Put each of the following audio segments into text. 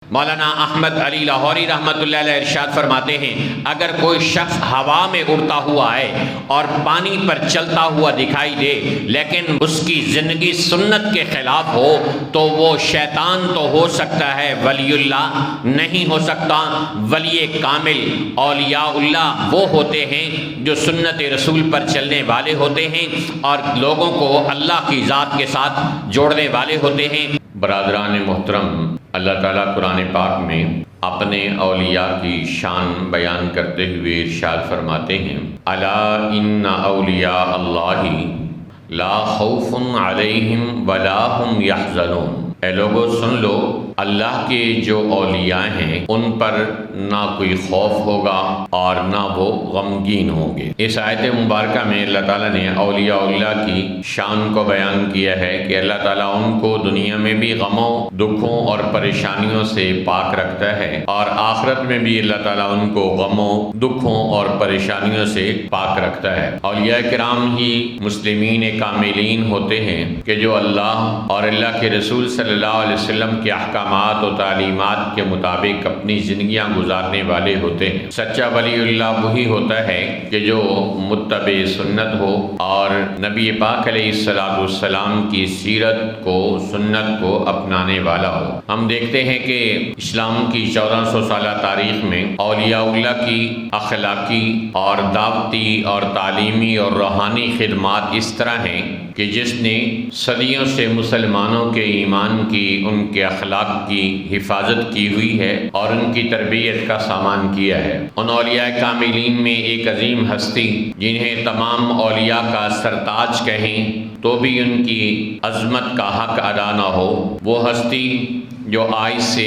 مولانا احمد علی لاہوری رحمۃ اللہ علیہ ارشاد فرماتے ہیں، اگر کوئی شخص ہوا میں اڑتا ہوا ہے اور پانی پر چلتا ہوا دکھائی دے لیکن اس کی زندگی سنت کے خلاف ہو تو وہ شیطان تو ہو سکتا ہے، ولی اللہ نہیں ہو سکتا۔ ولی کامل اولیاء اللہ وہ ہوتے ہیں جو سنت رسول پر چلنے والے ہوتے ہیں اور لوگوں کو اللہ کی ذات کے ساتھ جوڑنے والے ہوتے ہیں۔ برادران محترم، اللہ تعالیٰ قرآن پاک میں اپنے اولیاء کی شان بیان کرتے ہوئے ارشاد فرماتے ہیں، الا ان اولیاء اللہ لا خوف علیہم ولا هم یحزنون۔ اے لوگو سن لو، اللہ کے جو اولیاء ہیں ان پر نہ کوئی خوف ہوگا اور نہ وہ غمگین ہوں گے۔ اس آیت مبارکہ میں اللہ تعالیٰ نے اولیاء اللہ کی شان کو بیان کیا ہے کہ اللہ تعالیٰ ان کو دنیا میں بھی غموں، دکھوں اور پریشانیوں سے پاک رکھتا ہے اور آخرت میں بھی اللہ تعالیٰ ان کو غموں، دکھوں اور پریشانیوں سے پاک رکھتا ہے۔ اولیاء کرام ہی مسلمین کاملین ہوتے ہیں کہ جو اللہ اور اللہ کے رسول صلی اللہ علیہ وسلم کے احکامات و تعلیمات کے مطابق اپنی زندگیاں گزارنے والے ہوتے ہیں۔ سچا ولی اللہ وہی ہوتا ہے کہ جو متبع سنت ہو اور نبی پاک علیہ السلام کی سیرت کو، سنت کو اپنانے والا ہو۔ ہم دیکھتے ہیں کہ اسلام کی 1400 سالہ تاریخ میں اولیاء اللہ کی اخلاقی اور دعوتی اور تعلیمی اور روحانی خدمات اس طرح ہیں کہ جس نے صدیوں سے مسلمانوں کے ایمان کی، ان کے اخلاق کی حفاظت کی ہوئی ہے اور ان کی تربیت کا سامان کیا ہے۔ ان اولیاء کاملین میں ایک عظیم ہستی جنہیں تمام اولیاء کا سرتاج کہیں تو بھی ان کی عظمت کا حق ادا نہ ہو، وہ ہستی جو آج سے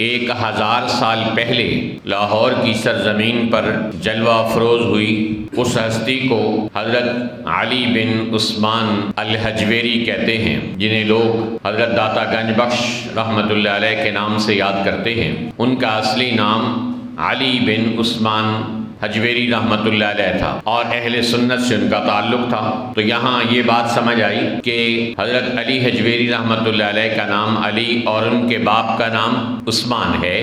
1000 سال پہلے لاہور کی سرزمین پر جلوہ افروز ہوئی، اس ہستی کو حضرت علی بن عثمان الحجویری کہتے ہیں، جنہیں لوگ حضرت داتا گنج بخش رحمۃ اللہ علیہ کے نام سے یاد کرتے ہیں۔ ان کا اصلی نام علی بن عثمان حجویری رحمۃ اللہ علیہ تھا اور اہل سنت سے ان کا تعلق تھا۔ تو یہاں یہ بات سمجھ آئی کہ حضرت علی حجویری رحمۃ اللہ علیہ کا نام علی اور ان کے باپ کا نام عثمان ہے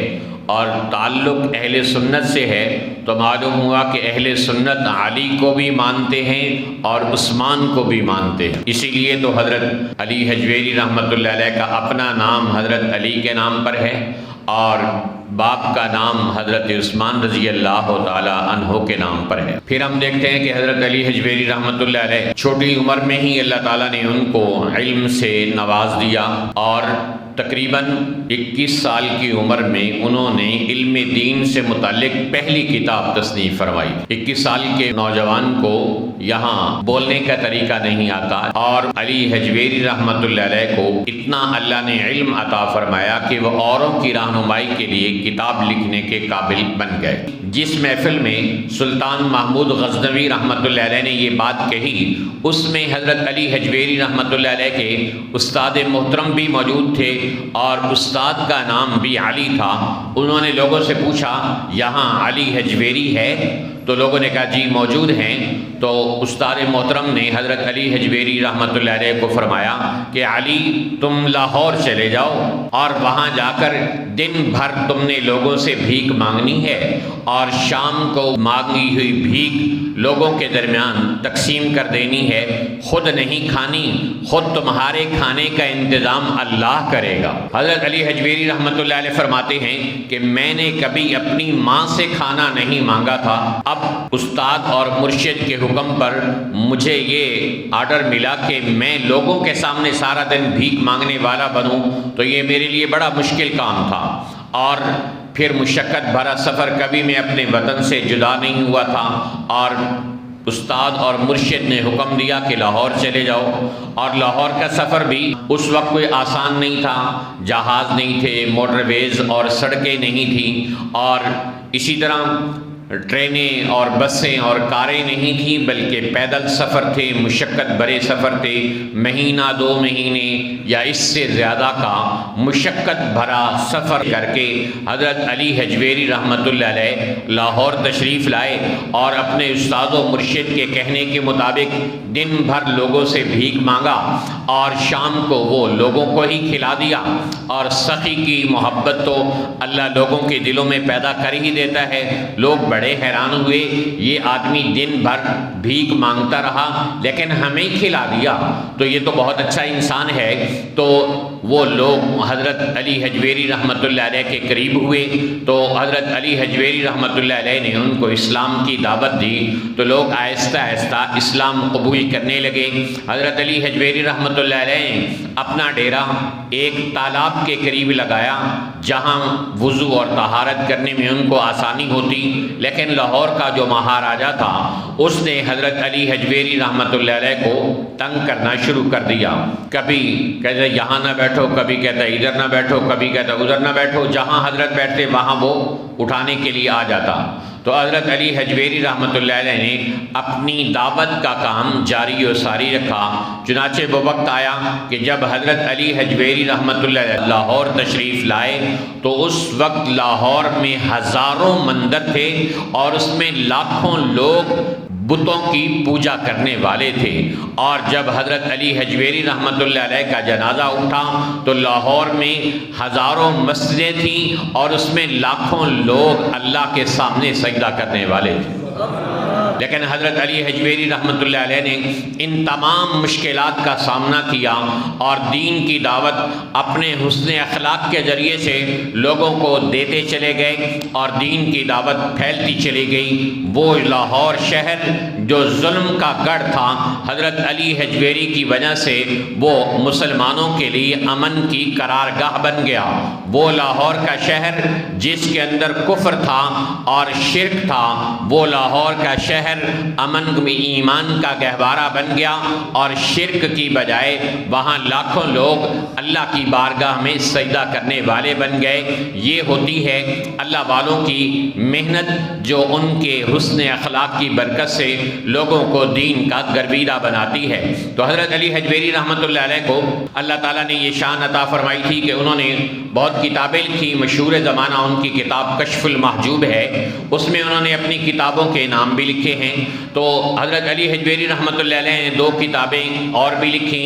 اور تعلق اہل سنت سے ہے، تو معلوم ہوا کہ اہل سنت علی کو بھی مانتے ہیں اور عثمان کو بھی مانتے ہیں۔ اسی لیے تو حضرت علی حجویری رحمۃ اللہ علیہ کا اپنا نام حضرت علی کے نام پر ہے اور باپ کا نام حضرت عثمان رضی اللہ تعالی عنہ کے نام پر ہے۔ پھر ہم دیکھتے ہیں کہ حضرت علی حجویری رحمۃ اللہ علیہ چھوٹی عمر میں ہی اللہ تعالیٰ نے ان کو علم سے نواز دیا اور تقریباً 21 سال کی عمر میں انہوں نے علم دین سے متعلق پہلی کتاب تصنیف فرمائی۔ 21 سال کے نوجوان کو یہاں بولنے کا طریقہ نہیں آتا اور علی حجویری رحمۃ اللہ علیہ کو اتنا اللہ نے علم عطا فرمایا کہ وہ اوروں کی رہنمائی کے لیے کتاب لکھنے کے قابل بن گئے۔ جس محفل میں سلطان محمود غزنوی رحمۃ اللہ علیہ نے یہ بات کہی، اس میں حضرت علی حجویری رحمۃ اللہ علیہ کے استاد محترم بھی موجود تھے اور استاد کا نام بھی علی تھا۔ انہوں نے لوگوں سے پوچھا یہاں علی حجویری ہے؟ تو لوگوں نے کہا جی موجود ہیں۔ تو استاد محترم نے حضرت علی حجویری رحمۃ اللہ علیہ کو فرمایا کہ علی تم لاہور چلے جاؤ اور وہاں جا کر دن بھر تم نے لوگوں سے بھیک مانگنی ہے اور شام کو مانگی ہوئی بھیک لوگوں کے درمیان تقسیم کر دینی ہے، خود نہیں کھانی، خود تمہارے کھانے کا انتظام اللہ کرے گا۔ حضرت علی حجویری رحمۃ اللہ علیہ فرماتے ہیں کہ میں نے کبھی اپنی ماں سے کھانا نہیں مانگا تھا، اب استاد اور مرشد کے حکم پر مجھے یہ آرڈر ملا کہ میں لوگوں کے سامنے سارا دن بھیک مانگنے والا بنوں، تو یہ میرے لیے بڑا مشکل کام تھا اور پھر مشقت بھرا سفر، کبھی میں اپنے وطن سے جدا نہیں ہوا تھا اور استاد اور مرشد نے حکم دیا کہ لاہور چلے جاؤ۔ اور لاہور کا سفر بھی اس وقت کوئی آسان نہیں تھا، جہاز نہیں تھے، موٹر ویز اور سڑکیں نہیں تھیں اور اسی طرح ٹرینیں اور بسیں اور کاریں نہیں تھیں، بلکہ پیدل سفر تھے، مشقت بھرے سفر تھے، مہینہ 2 مہینے یا اس سے زیادہ کا مشقت بھرا سفر کر کے حضرت علی حجویری رحمۃ اللہ علیہ لاہور تشریف لائے اور اپنے استاد و مرشد کے کہنے کے مطابق دن بھر لوگوں سے بھیک مانگا اور شام کو وہ لوگوں کو ہی کھلا دیا۔ اور سخی کی محبت تو اللہ لوگوں کے دلوں میں پیدا کر ہی دیتا ہے۔ لوگ بڑے حیران ہوئے، یہ آدمی دن بھر بھیک مانگتا رہا لیکن ہمیں کھلا دیا، تو یہ تو بہت اچھا انسان ہے۔ تو وہ لوگ حضرت علی حجویری رحمۃ اللہ علیہ کے قریب ہوئے، تو حضرت علی حجویری رحمۃ اللہ علیہ نے ان کو اسلام کی دعوت دی، تو لوگ آہستہ آہستہ اسلام قبول کرنے لگے۔ حضرت علی حجویری رحمۃ اللہ علیہ نے اپنا ڈیرا ایک تالاب کے قریب لگایا جہاں وضو اور طہارت کرنے میں ان کو آسانی ہوتی، لیکن لاہور کا جو مہاراجا تھا اس نے حضرت علی حجویری رحمۃ اللہ علیہ کو تنگ کرنا شروع کر دیا۔ کبھی کہتا یہاں نہ بیٹھو، کبھی کہتا ادھر نہ بیٹھو، کبھی کہتا ادھر نہ بیٹھو، جہاں حضرت بیٹھتے وہاں وہ اٹھانے کے لیے آ جاتا۔ تو حضرت علی حجویری رحمۃ اللہ علیہ نے اپنی دعوت کا کام جاری و ساری رکھا۔ چنانچہ وہ وقت آیا کہ جب حضرت علی حجویری رحمۃ اللہ علیہ لاہور تشریف لائے تو اس وقت لاہور میں ہزاروں مندر تھے اور اس میں لاکھوں لوگ بتوں کی پوجا کرنے والے تھے۔ اور جب حضرت علی حجویری رحمۃ اللہ علیہ کا جنازہ اٹھا تو لاہور میں ہزاروں مسجدیں تھیں اور اس میں لاکھوں لوگ اللہ کے سامنے سجدہ کرنے والے تھے، لیکن حضرت علی حجویری رحمۃ اللہ علیہ نے ان تمام مشکلات کا سامنا کیا اور دین کی دعوت اپنے حسن اخلاق کے ذریعے سے لوگوں کو دیتے چلے گئے اور دین کی دعوت پھیلتی چلی گئی۔ وہ لاہور شہر جو ظلم کا گڑھ تھا، حضرت علی حجویری کی وجہ سے وہ مسلمانوں کے لیے امن کی قرارگاہ بن گیا۔ وہ لاہور کا شہر جس کے اندر کفر تھا اور شرک تھا، وہ لاہور کا شہر امن میں ایمان کا گہوارہ بن گیا، اور شرک کی بجائے وہاں لاکھوں لوگ اللہ کی بارگاہ میں سجدہ کرنے والے بن گئے۔ یہ ہوتی ہے اللہ والوں کی محنت جو ان کے حسن اخلاق کی برکت سے لوگوں کو دین کا گرویدہ بناتی ہے۔ تو حضرت علی حجویری رحمۃ اللہ علیہ کو اللہ تعالیٰ نے یہ شان عطا فرمائی تھی کہ انہوں نے بہت کتابیں لکھی۔ مشہور زمانہ ان کی کتاب کشف المحجوب ہے، اس میں انہوں نے اپنی کتابوں کے نام بھی لکھے ہیں۔ تو حضرت علی حجویری رحمۃ اللہ علیہ نے 2 کتابیں اور بھی لکھی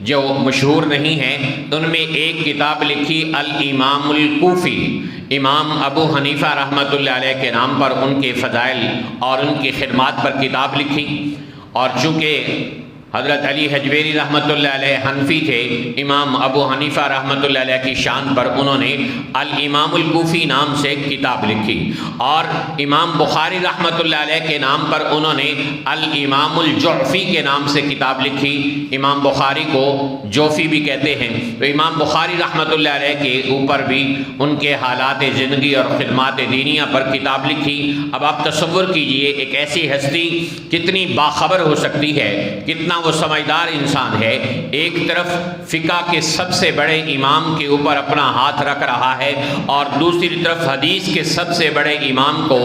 جو مشہور نہیں ہیں۔ ان میں ایک کتاب لکھی الامام الکوفی، امام ابو حنیفہ رحمۃ اللہ علیہ کے نام پر ان کے فضائل اور ان کی خدمات پر کتاب لکھی۔ اور چونکہ حضرت علی حجویری رحمۃ اللہ علیہ حنفی تھے، امام ابو حنیفہ رحمۃ اللہ علیہ کی شان پر انہوں نے الامام الکوفی نام سے کتاب لکھی، اور امام بخاری رحمۃ اللہ علیہ کے نام پر انہوں نے الامام الجعفی کے نام سے کتاب لکھی۔ امام بخاری کو جوفی بھی کہتے ہیں، تو امام بخاری رحمۃ اللہ علیہ کے اوپر بھی ان کے حالات زندگی اور خدمات دینیہ پر کتاب لکھی۔ اب آپ تصور کیجئے ایک ایسی ہستی کتنی باخبر ہو سکتی ہے، کتنا وہ سمجھدار انسان ہے، ایک طرف فقہ کے سب سے بڑے امام کے اوپر اپنا ہاتھ رکھ رہا ہے اور دوسری طرف حدیث کے سب سے بڑے امام کو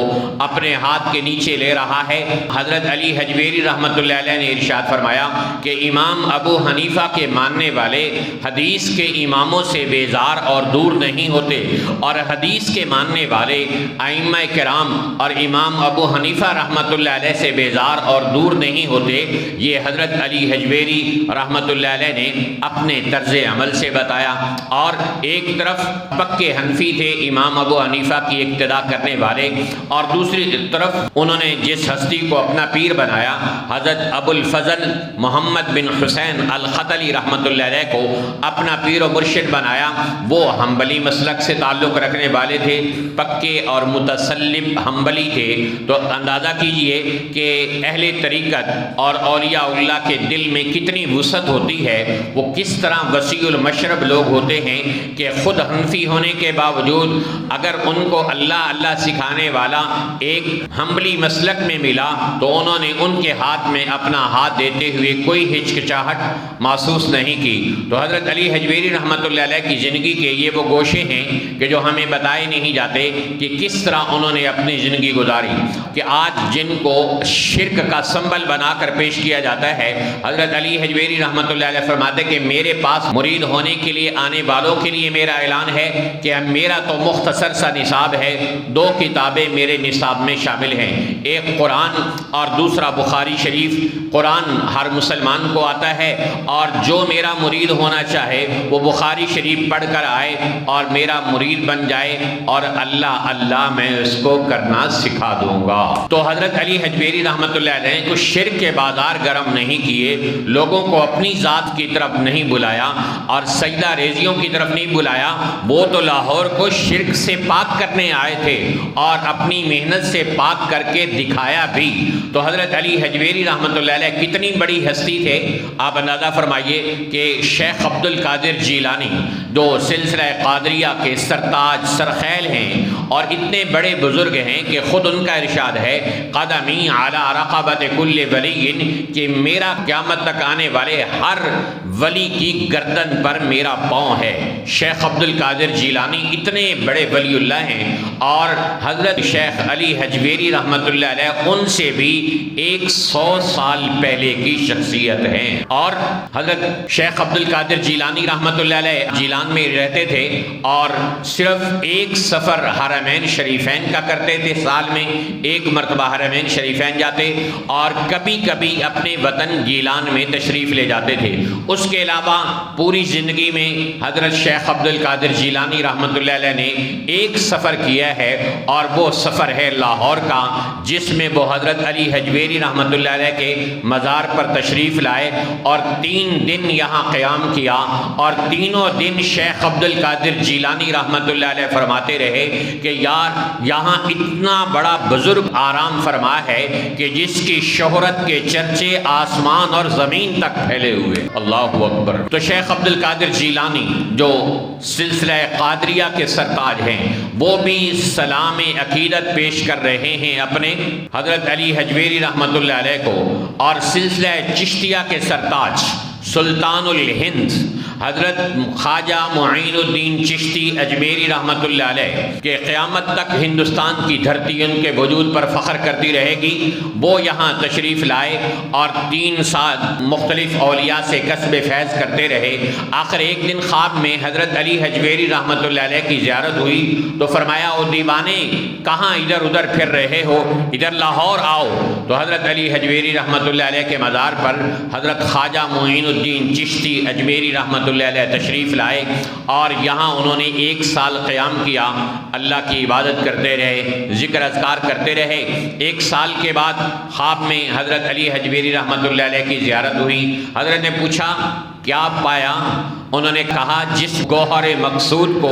اپنے ہاتھ کے نیچے لے رہا ہے۔ حضرت علی حجویری رحمۃ اللہ علیہ نے ارشاد فرمایا کہ امام ابو حنیفہ کے ماننے والے حدیث کے اماموں سے بیزار اور دور نہیں ہوتے، اور حدیث کے ماننے والے ائمہ کرام اور امام ابو حنیفہ رحمۃ اللہ علیہ سے بیزار اور دور نہیں ہوتے۔ یہ حضرت علی حجویری رحمۃ اللہ علیہ نے اپنے طرز عمل سے بتایا۔ اور ایک طرف پکے حنفی تھے، امام ابو حنیفہ کی اقتداء کرنے والے، اور دوسری طرف انہوں نے جس ہستی کو اپنا پیر بنایا، حضرت ابو الفضل محمد بن حسین الخطلی رحمۃ اللہ علیہ کو اپنا پیر و مرشد بنایا، وہ حنبلی مسلک سے تعلق رکھنے والے تھے، پکے اور متسلم حنبلی تھے۔ تو اندازہ کیجئے کہ اہل طریقت اور اولیاء اللہ کے دل میں کتنی وسعت ہوتی ہے، وہ کس طرح وسیع المشرب لوگ ہوتے ہیں کہ خود حنفی ہونے کے باوجود اگر ان کو اللہ اللہ سکھانے والا ایک حنبلی مسلک میں ملا تو انہوں نے ان کے ہاتھ میں اپنا ہاتھ دیتے ہوئے کوئی ہچکچاہٹ محسوس نہیں کی۔ تو حضرت علی حجویری رحمۃ اللہ علیہ کی زندگی کے یہ وہ گوشے ہیں کہ جو ہمیں بتائے نہیں جاتے کہ کس طرح انہوں نے اپنی زندگی گزاری، کہ آج جن کو شرک کا سنبل بنا کر پیش کیا جاتا ہے، حضرت علی حجویری رحمۃ اللہ علیہ فرماتے کہ میرے پاس مرید ہونے کے لیے آنے والوں کے لیے میرا اعلان ہے کہ میرا تو مختصر سا نصاب ہے، 2 کتابیں میرے نصاب میں شامل ہیں، ایک قرآن اور دوسرا بخاری شریف۔ قرآن ہر مسلمان کو آتا ہے، اور جو میرا مرید ہونا چاہے وہ بخاری شریف پڑھ کر آئے اور میرا مرید بن جائے، اور اللہ اللہ میں اس کو کرنا سکھا دوں گا۔ تو حضرت علی حجویری رحمۃ اللہ علیہ نے کچھ شرک کے بازار گرم نہیں کیے، لوگوں کو اپنی ذات کی طرف نہیں بلایا اور سجدہ ریزیوں کی طرف نہیں بلایا، وہ تو لاہور کو شرک سے پاک کرنے آئے تھے اور اپنی محنت سے پاک کر کے دکھایا بھی۔ تو حضرت علی حجویری رحمۃ اللہ علیہ کتنی بڑی ہستی تھے، آپ اندازہ فرمائیے کہ شیخ عبد القادر جیلانی جو سلسلہ قادریہ کے سرتاج سرخیل ہیں اور اتنے بڑے بزرگ ہیں کہ خود ان کا ارشاد ہے قدمی علی رقبۃ کل ولی، کہ میرا قیامت تک آنے والے ہر ولی کی گردن پر میرا پاؤں ہے۔ شیخ عبد القادر جیلانی اتنے بڑے ولی اللہ ہیں، اور حضرت شیخ علی حجویری رحمۃ اللہ علیہ ان سے بھی 100 سال پہلے کی شخصیت ہیں۔ اور حضرت شیخ عبد القادر جیلانی رحمۃ اللہ علیہ جیلان میں رہتے تھے، اور صرف ایک سفر حرمین شریفین کا کرتے تھے، سال میں ایک مرتبہ حرمین شریفین جاتے، اور کبھی کبھی اپنے وطن گیلان میں تشریف لے جاتے تھے۔ اس کے علاوہ پوری زندگی میں حضرت شیخ عبد القادر جیلانی رحمۃ اللہ علیہ نے ایک سفر کیا ہے، اور وہ سفر ہے لاہور کا، جس میں وہ حضرت علی حجویری رحمۃ اللہ علیہ کے مزار پر تشریف لائے اور 3 دن یہاں قیام کیا، اور تینوں دن شیخ عبد القادر جیلانی رحمۃ اللہ علیہ فرماتے رہے کہ یار یہاں اتنا بڑا بزرگ آرام فرما ہے کہ جس کی شہرت کے چرچے آسمان اور زمین تک پھیلے ہوئے، اللہ اکبر۔ تو شیخ عبد القادر جیلانی جو سلسلہ قادریہ کے سرتاج ہیں، وہ بھی سلام عقیدت پیش کر رہے ہیں اپنے حضرت علی حجویری رحمۃ اللہ علیہ کو، اور سلسلہ چشتیہ کے سرتاج سلطان الہند حضرت خواجہ معین الدین چشتی اجمیری رحمۃ اللہ علیہ کہ قیامت تک ہندوستان کی دھرتی ان کے وجود پر فخر کرتی رہے گی، وہ یہاں تشریف لائے اور 3 سال مختلف اولیاء سے کسب فیض کرتے رہے۔ آخر ایک دن خواب میں حضرت علی حجویری رحمۃ اللہ علیہ کی زیارت ہوئی تو فرمایا او دیوانے کہاں ادھر ادھر پھر رہے ہو، ادھر لاہور آؤ۔ تو حضرت علی حجویری رحمۃ اللہ علیہ کے مزار پر حضرت خواجہ معین الدین چشتی اجمیری رحمۃ اللہ علیہ تشریف لائے، اور یہاں انہوں نے 1 سال قیام کیا، اللہ کی عبادت کرتے رہے، ذکر اذکار کرتے رہے۔ 1 سال کے بعد خواب میں حضرت علی حجویری رحمۃ اللہ علیہ کی زیارت ہوئی۔ حضرت نے پوچھا کیا پایا؟ انہوں نے کہا جس گوہر مقصود کو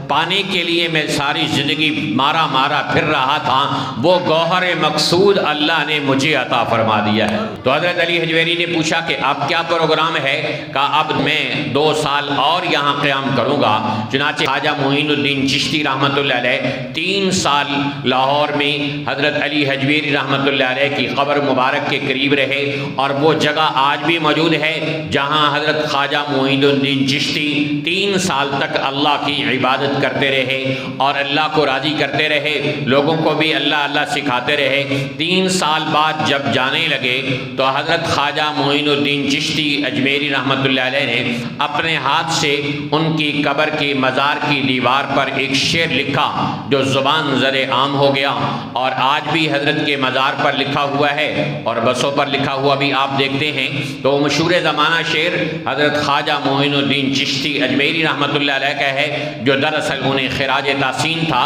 پانے کے لیے میں ساری زندگی مارا پھر رہا تھا، وہ گوہر مقصود اللہ نے مجھے عطا فرما دیا ہے۔ تو حضرت علی حجویری نے پوچھا کہ اب کیا پروگرام ہے؟ کہا اب میں 2 سال اور یہاں قیام کروں گا۔ چنانچہ خواجہ معین الدین چشتی رحمۃ اللہ علیہ 3 سال لاہور میں حضرت علی حجویری رحمۃ اللہ علیہ کی قبر مبارک کے قریب رہے، اور وہ جگہ آج بھی موجود ہے جہاں حضرت خواجہ معین الدین چشتی 3 سال تک اللہ کی عبادت کرتے رہے اور اللہ کو راضی کرتے رہے، لوگوں کو بھی اللہ اللہ سکھاتے رہے۔ 3 سال بعد جب جانے لگے تو حضرت خواجہ معین الدین چشتی اجمیری رحمۃ اللہ علیہ نے اپنے ہاتھ سے ان کی قبر کی مزار کی دیوار پر ایک شعر لکھا جو زبان زر عام ہو گیا، اور آج بھی حضرت کے مزار پر لکھا ہوا ہے اور بسوں پر لکھا ہوا بھی آپ دیکھتے ہیں۔ تو مشہور زمانہ شعر حضرت خواجہ معین الدین چشتی اجمیری رحمۃ اللہ علیہ کا ہے، جو دراصل انہیں خراج تحسین تھا۔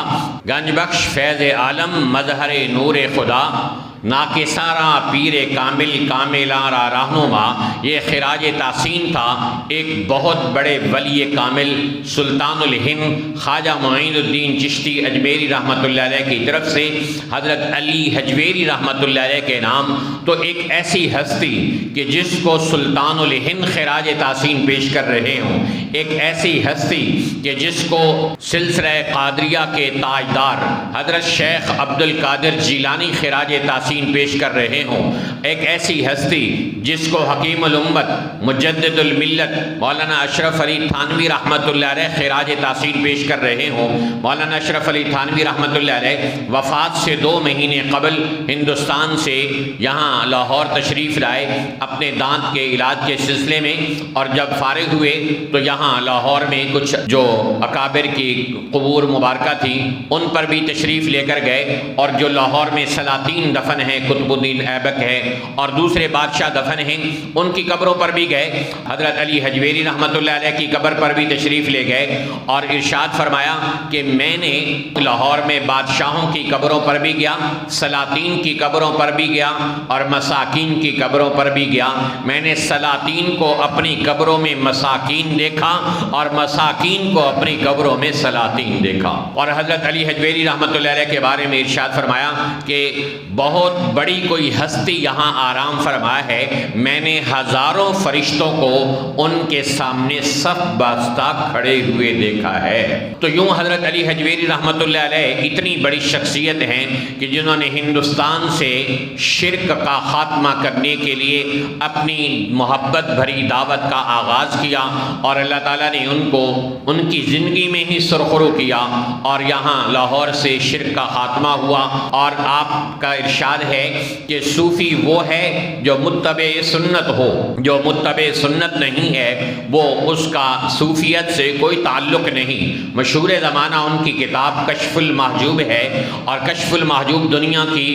گنج بخش فیض عالم مظہر نور خدا، ناکسارا پیر کامل کاملارا رہنما، یہ خراج تحسین تھا ایک بہت بڑے ولی کامل سلطان الہند خواجہ معین الدین چشتی اجمیری رحمۃ اللہ علیہ کی طرف سے حضرت علی حجویری رحمۃ اللہ علیہ کے نام۔ تو ایک ایسی ہستی کہ جس کو سلطان الہند خراج تحسین پیش کر رہے ہوں، ایک ایسی ہستی کہ جس کو سلسلہ قادریہ کے تاجدار حضرت شیخ عبد القادر جیلانی خراج تحسین پیش کر رہے ہوں، ایک ایسی ہستی جس کو حکیم الامت مجدد الملت مولانا اشرف علی تھانوی رحمۃ اللہ علیہ خراج تحسین پیش کر رہے ہوں۔ مولانا اشرف علی تھانوی رحمۃ اللہ علیہ وفات سے 2 مہینے قبل ہندوستان سے یہاں لاہور تشریف لائے اپنے دانت کے علاج کے سلسلے میں، اور جب فارغ ہوئے تو یہاں لاہور میں کچھ جو اکابر کی قبور مبارکہ تھیں ان پر بھی تشریف لے کر گئے، اور جو لاہور میں سلاطین دفن ہیں، قطب الدین ایبک ہے اور دوسرے بادشاہ دفن ہیں، ان کی قبروں پر بھی گئے۔ حضرت علی حجویری رحمۃ اللہ علیہ کی قبر پر بھی تشریف لے گئے اور ارشاد فرمایا کہ میں نے لاہور میں بادشاہوں کی قبروں پر بھی گیا، سلاطین کی قبروں پر بھی گیا اور مساکین کی قبروں پر بھی گیا۔ میں نے سلاطین کو اپنی قبروں میں مساکین دیکھا اور مساکین کو اپنی قبروں میں سلاطین دیکھا۔ اور حضرت علی حجویری رحمۃ اللہ علیہ کے بارے میں ارشاد فرمایا کہ بہت بڑی کوئی ہستی یہاں آرام فرمایا ہے، میں نے ہزاروں فرشتوں کو ان کے سامنے صف بستہ کھڑے ہوئے دیکھا ہے۔ تو یوں حضرت علی حجویری رحمۃ اللہ علیہ اتنی بڑی شخصیت ہیں کہ جنہوں نے ہندوستان سے شرک کا خاتمہ کرنے کے لیے اپنی محبت بھری دعوت کا آغاز کیا، اور اللہ تعالیٰ نے ان کو ان کی زندگی میں ہی سرخرو کیا اور یہاں لاہور سے شرک کا خاتمہ ہوا۔ اور آپ کا ارشاد ہے کہ صوفی وہ ہے جو متبع سنت ہو، جو متبع سنت نہیں ہے وہ اس کا صوفیت سے کوئی تعلق نہیں۔ مشہور زمانہ ان کی کتاب کشف المحجوب ہے، اور کشف المحجوب دنیا کی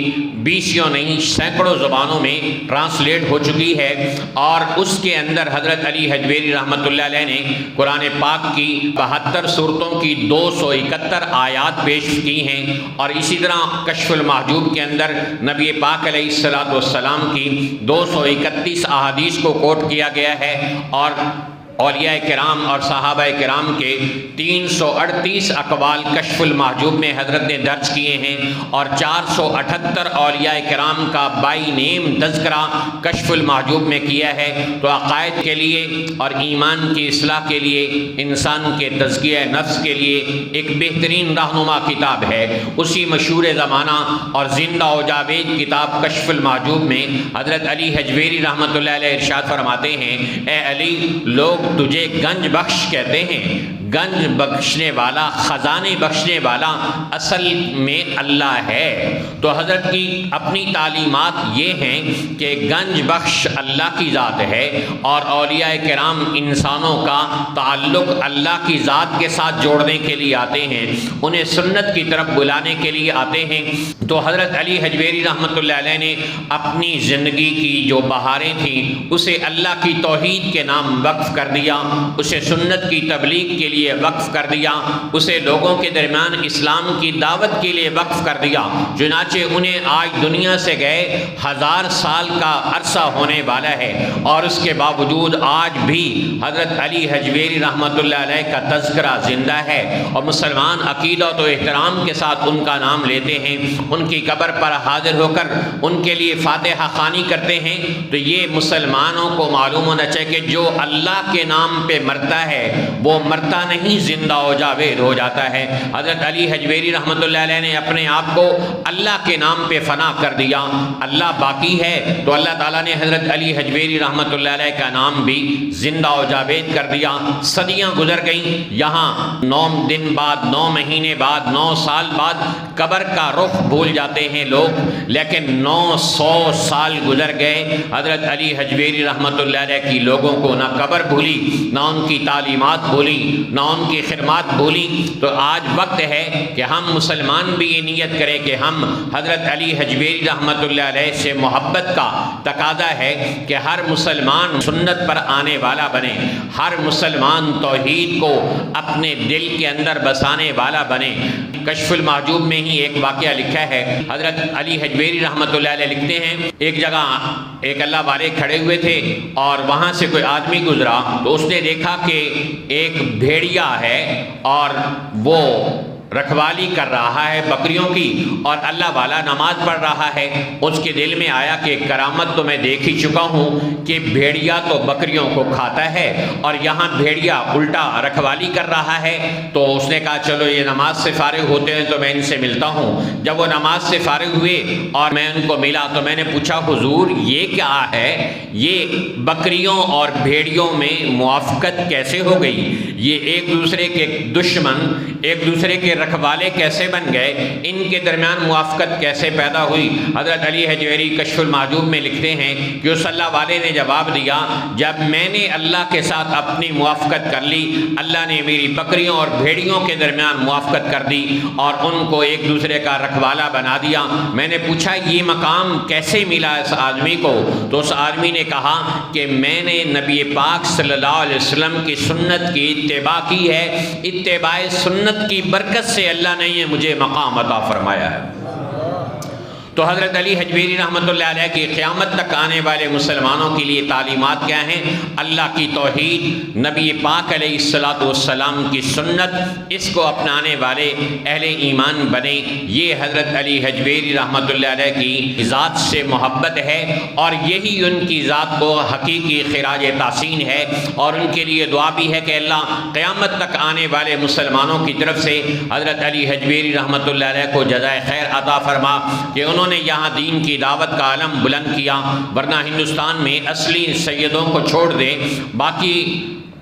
20 نہیں سینکڑوں زبانوں میں ٹرانسلیٹ ہو چکی ہے، اور اس کے اندر حضرت علی حجویری رحمۃ اللہ علیہ نے قرآن پاک کی 72 سورتوں کی 271 آیات پیش کی ہیں، اور اسی طرح کشف المحجوب کے اندر نبی پاک علیہ السلام کی 231 احادیث کو کوٹ کیا گیا ہے، اور اولیاء کرام اور صحابہ کرام کے 338 اقوال کشف المحجوب میں حضرت نے درج کیے ہیں، اور 478 اولیاء کرام کا بائی نیم تذکرہ کشف المحجوب میں کیا ہے۔ تو عقائد کے لیے اور ایمان کی اصلاح کے لیے، انسان کے تزکیہ نفس کے لیے ایک بہترین رہنما کتاب ہے۔ اسی مشہور زمانہ اور زندہ و جاوید کتاب کشف المحجوب میں حضرت علی حجویری رحمۃ اللہ علیہ ارشاد فرماتے ہیں، اے علی، لوگ تجھے گنج بخش کہتے ہیں، گنج بخشنے والا، خزانے بخشنے والا اصل میں اللہ ہے۔ تو حضرت کی اپنی تعلیمات یہ ہیں کہ گنج بخش اللہ کی ذات ہے، اور اولیاء کرام انسانوں کا تعلق اللہ کی ذات کے ساتھ جوڑنے کے لیے آتے ہیں، انہیں سنت کی طرف بلانے کے لیے آتے ہیں۔ تو حضرت علی حجویری رحمۃ اللہ علیہ نے اپنی زندگی کی جو بہاریں تھیں اسے اللہ کی توحید کے نام وقف کر دیا، اسے سنت کی تبلیغ کے لیے وقف کر دیا، اسے لوگوں کے درمیان اسلام کی دعوت کے لیے وقف کر دیا۔ چنانچہ انہیں آج دنیا سے گئے 1000 سال کا عرصہ ہونے والا ہے، اور اس کے باوجود آج بھی حضرت علی حجویری رحمۃ اللہ علیہ کا تذکرہ زندہ ہے، اور مسلمان عقیدت و احترام کے ساتھ ان کا نام لیتے ہیں، ان کی قبر پر حاضر ہو کر ان کے لیے فاتحہ خوانی کرتے ہیں۔ تو یہ مسلمانوں کو معلوم ہونا چاہیے کہ جو اللہ کے نام پہ مرتا ہے وہ مرتا نہیں، زندہ و جاوید ہو جاتا ہے۔ حضرت علی حجویری رحمۃ اللہ علیہ نے اپنے آپ کو اللہ کے نام پہ فنا کر دیا۔ اللہ باقی ہے تو اللہ تعالیٰ نے حضرت علی حجویری رحمۃ اللہ علیہ کا نام بھی زندہ و جاوید کر دیا۔ صدیاں گزر گئیں، یہاں 9 دن بعد، 9 مہینے بعد، 9 سال بعد قبر کا رخ بھول جاتے ہیں لوگ، لیکن 900 سال گزر گئے، حضرت علی حجویری رحمۃ اللہ علیہ کی لوگوں کو نہ قبر بھولی، نہ ان کی تعلیمات بھولی، نہ ان کی خدمات بھولی۔ تو آج وقت ہے کہ ہم مسلمان بھی یہ نیت کریں کہ ہم حضرت علی حجویری رحمۃ اللہ علیہ سے محبت کا تقاضا ہے کہ ہر مسلمان سنت پر آنے والا بنے، ہر مسلمان توحید کو اپنے دل کے اندر بسانے والا بنے۔ کشف المحجوب میں ہی ایک واقعہ لکھا ہے، حضرت علی حجویری رحمۃ اللہ علیہ لکھتے ہیں، ایک جگہ ایک اللہ والے کھڑے ہوئے تھے اور وہاں سے کوئی آدمی گزرا تو اس نے دیکھا کہ ایک بھیڑیا ہے اور وہ رکھوالی کر رہا ہے بکریوں کی اور اللہ والا نماز پڑھ رہا ہے، اس کے دل میں آیا کہ کرامت تو میں دیکھ ہی چکا ہوں کہ بھیڑیا تو بکریوں کو کھاتا ہے اور یہاں بھیڑیا الٹا رکھوالی کر رہا ہے۔ تو اس نے کہا چلو یہ نماز سے فارغ ہوتے ہیں تو میں ان سے ملتا ہوں۔ جب وہ نماز سے فارغ ہوئے اور میں ان کو ملا تو میں نے پوچھا حضور یہ کیا ہے، یہ بکریوں اور بھیڑیوں میں موافقت کیسے ہو گئی، یہ ایک دوسرے کے دشمن ایک دوسرے کے رکھوالے کیسے بن گئے، ان کے درمیان موافقت کیسے پیدا ہوئی؟ حضرت علی حجویری کشف المحجوب میں لکھتے ہیں کہ اس اللہ والے نے جواب دیا جب میں نے اللہ کے ساتھ اپنی موافقت کر لی، اللہ نے میری بکریوں اور بھیڑیوں کے درمیان موافقت کر دی اور ان کو ایک دوسرے کا رکھوالا بنا دیا۔ میں نے پوچھا یہ مقام کیسے ملا اس آدمی کو؟ تو اس آدمی نے کہا کہ میں نے نبی پاک صلی اللہ علیہ وسلم کی سنت کی اتباع کی ہے، اتباع سنت کی برکت سے اللہ نے یہ مجھے مقام عطا فرمایا ہے۔ تو حضرت علی حجویری رحمۃ اللہ علیہ کی قیامت تک آنے والے مسلمانوں کے لیے تعلیمات کیا ہیں؟ اللہ کی توحید، نبی پاک علیہ الصلوۃ والسلام کی سنت، اس کو اپنانے والے اہل ایمان بنے۔ یہ حضرت علی حجویری رحمۃ اللہ علیہ کی ذات سے محبت ہے اور یہی ان کی ذات کو حقیقی خراج تحسین ہے، اور ان کے لیے دعا بھی ہے کہ اللہ قیامت تک آنے والے مسلمانوں کی طرف سے حضرت علی حجویری رحمۃ اللہ علیہ کو جزائے خیر عطا فرما کہ انہوں نے یہاں دین کی دعوت کا علم بلند کیا، ورنہ ہندوستان میں اصلی سیدوں کو چھوڑ دے، باقی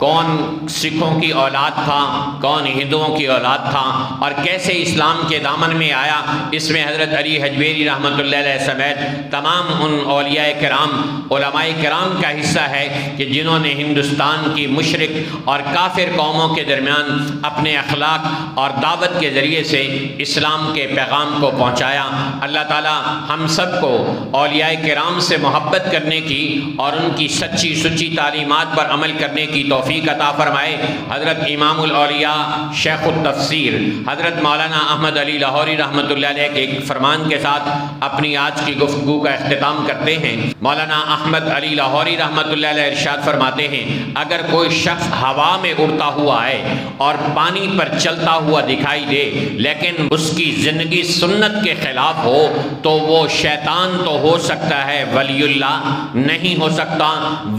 کون سکھوں کی اولاد تھا، کون ہندوؤں کی اولاد تھا، اور کیسے اسلام کے دامن میں آیا، اس میں حضرت علی حجویری رحمۃ اللہ علیہ سمیت تمام ان اولیاء کرام، علماء کرام کا حصہ ہے کہ جنہوں نے ہندوستان کی مشرک اور کافر قوموں کے درمیان اپنے اخلاق اور دعوت کے ذریعے سے اسلام کے پیغام کو پہنچایا۔ اللہ تعالی ہم سب کو اولیاء کرام سے محبت کرنے کی اور ان کی سچی سچی تعلیمات پر عمل کرنے کی توفیق عطا فرمائے۔ حضرت امام الاولیاء شیخ التفسیر حضرت مولانا احمد علی لاہوری رحمۃ اللہ علیہ کے ایک فرمان کے ساتھ اپنی آج کی گفتگو کا اختتام کرتے ہیں۔ مولانا احمد علی لاہوری رحمۃ اللہ علیہ ارشاد فرماتے ہیں اگر کوئی شخص ہوا میں اڑتا ہوا ہے اور پانی پر چلتا ہوا دکھائی دے لیکن اس کی زندگی سنت کے خلاف ہو تو وہ شیطان تو ہو سکتا ہے، ولی اللہ نہیں ہو سکتا۔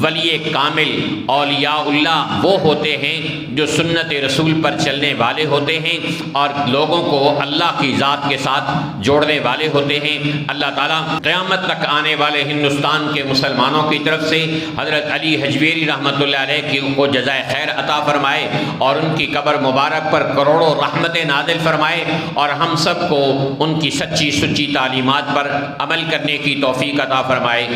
ولی کامل اولیاء اللہ وہ ہوتے ہیں جو سنت رسول پر چلنے والے ہوتے ہیں اور لوگوں کو اللہ کی ذات کے ساتھ جوڑنے والے ہوتے ہیں۔ اللہ تعالیٰ قیامت تک آنے والے ہندوستان کے مسلمانوں کی طرف سے حضرت علی حجویری رحمۃ اللہ علیہ کی کو جزائے خیر عطا فرمائے اور ان کی قبر مبارک پر کروڑوں رحمتیں نازل فرمائے اور ہم سب کو ان کی سچی سچی تعلیمات پر عمل کرنے کی توفیق عطا فرمائے۔